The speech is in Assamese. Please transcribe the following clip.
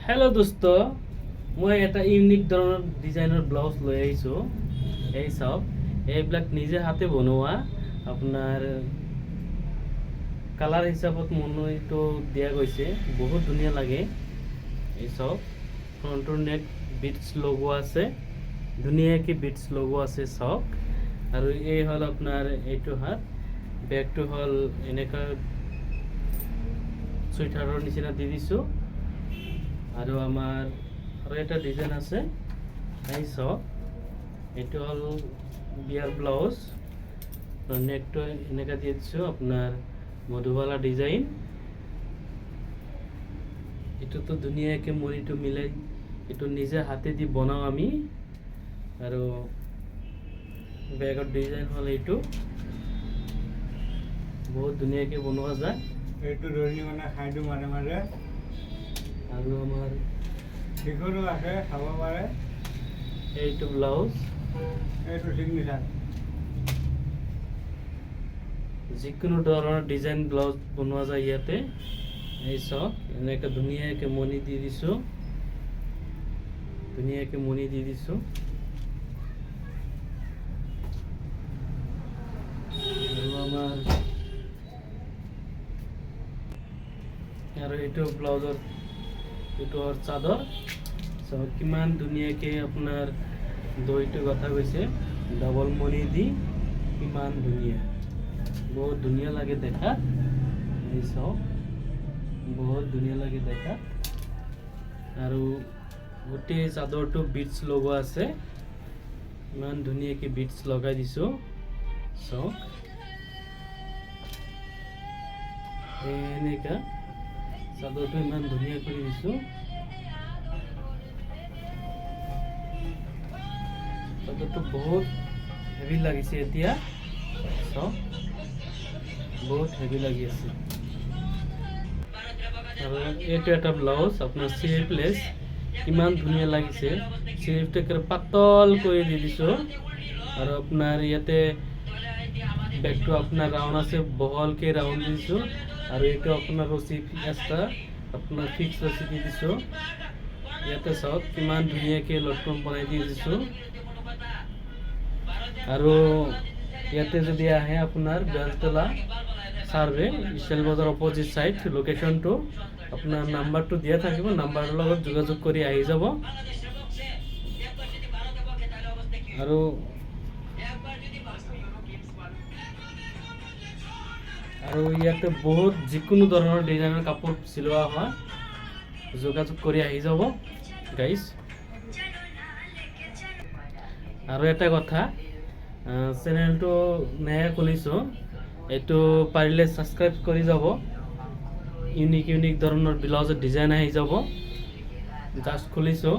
হেল্ল' দোস্ত, মই এটা ইউনিক ধৰণৰ ডিজাইনৰ ব্লাউজ লৈ আহিছোঁ। এই চাওক, এইবিলাক নিজে হাতে বনোৱা। আপোনাৰ কালাৰ হিচাপত মনোটো দিয়া গৈছে, বহুত ধুনীয়া লাগে। এই চাওক, ফ্ৰণ্টৰ নেক বিটছ লগোৱা আছে, ধুনীয়াকৈ বিটছ লগোৱা আছে চাওক। আৰু এই হ'ল আপোনাৰ এইটো হাত, বেগটো হ'ল এনেকুৱা চুইটাৰৰ নিচিনা দি দিছোঁ। আৰু আমাৰ আৰু এটা ডিজাইন আছে, এই চাওক, এইটো হ'ল বিয়াৰ ব্লাউজ। নেকটো এনেকৈ দি দিছোঁ, আপোনাৰ মধুবালা ডিজাইন। এইটোতো ধুনীয়াকৈ মণিটো মিলাই, এইটো নিজে হাতেদি বনাওঁ আমি। আৰু বেগৰ ডিজাইন হ'ল এইটো, বহুত ধুনীয়াকৈ বনোৱা যায়। এইটো ধৰি মানে খাই দিওঁ মাজে মাজে। আৰু আমাৰ দীঘলো আছে, খাব পাৰে। এইটো ব্লাউজ, এইটো চিগনেচাৰ। যিকোনো ধৰণৰ ডিজাইন ব্লাউজ বনোৱা যায় ইয়াতে। এই চাওক, এনেকৈ ধুনীয়াকৈ মণি দি দিছোঁ, ধুনীয়াকৈ মণি দি দিছোঁ। আৰু এইটো ব্লাউজৰ এইটো হ'ল চাদৰ। চাওক কিমান ধুনীয়াকৈ আপোনাৰ দহিটো গঁঠা গৈছে, ডাবল মণি দি, কিমান ধুনীয়া, বহুত ধুনীয়া লাগে দেখাত। এই চাওক, বহুত ধুনীয়া লাগে দেখাত। আৰু গোটেই চাদৰটো বিটছ লগোৱা আছে, ইমান ধুনীয়াকৈ বিটছ লগাই দিছোঁ চাওক। এনেকা চাদৰটো ইমান ধুনীয়া কৰি দিছোঁ। চাদৰটো বহুত হেভি লাগিছে এতিয়া চাওক, বহুত হেভি লাগি আছে। আৰু এইটো এটা ব্লাউজ আপোনাৰ শ্লিভলেছ, কিমান ধুনীয়া লাগিছে। শ্লিভটো একেবাৰে পাতল কৰি দি দিছোঁ। আৰু আপোনাৰ ইয়াতে বেগটো আপোনাৰ ৰাউণ্ড আছে, বহলকৈ ৰাউণ্ড দি দিছোঁ। আৰু এইটো আপোনাৰ ৰছী এক্সট্ৰা আপোনাৰ ফিক্স ৰছী দি দিছোঁ। ইয়াতে চাওক কিমান ধুনীয়াকৈ লটকন বনাই দি দিছোঁ। আৰু ইয়াতে যদি আহে আপোনাৰ বেলতলা চাৰ্ভে, ষ্টাইল বজাৰ অপজিট ছাইড লোকেশ্যনটো, আপোনাৰ নাম্বাৰটো দিয়া থাকিব, নাম্বাৰৰ লগত যোগাযোগ কৰি আহি যাব। আৰু ইয়াতে বহুত যিকোনো ধৰণৰ ডিজাইনৰ কাপোৰ চিলোৱা হয়, যোগাযোগ কৰি আহি যাব গাইজ। আৰু এটা কথা, চেনেলটো নয়া খুলিছোঁ, এইটো পাৰিলে ছাবস্ক্ৰাইব কৰি যাব। ইউনিক ধৰণৰ ব্লাউজৰ ডিজাইন আহি যাব, জাষ্ট খুলিছোঁ।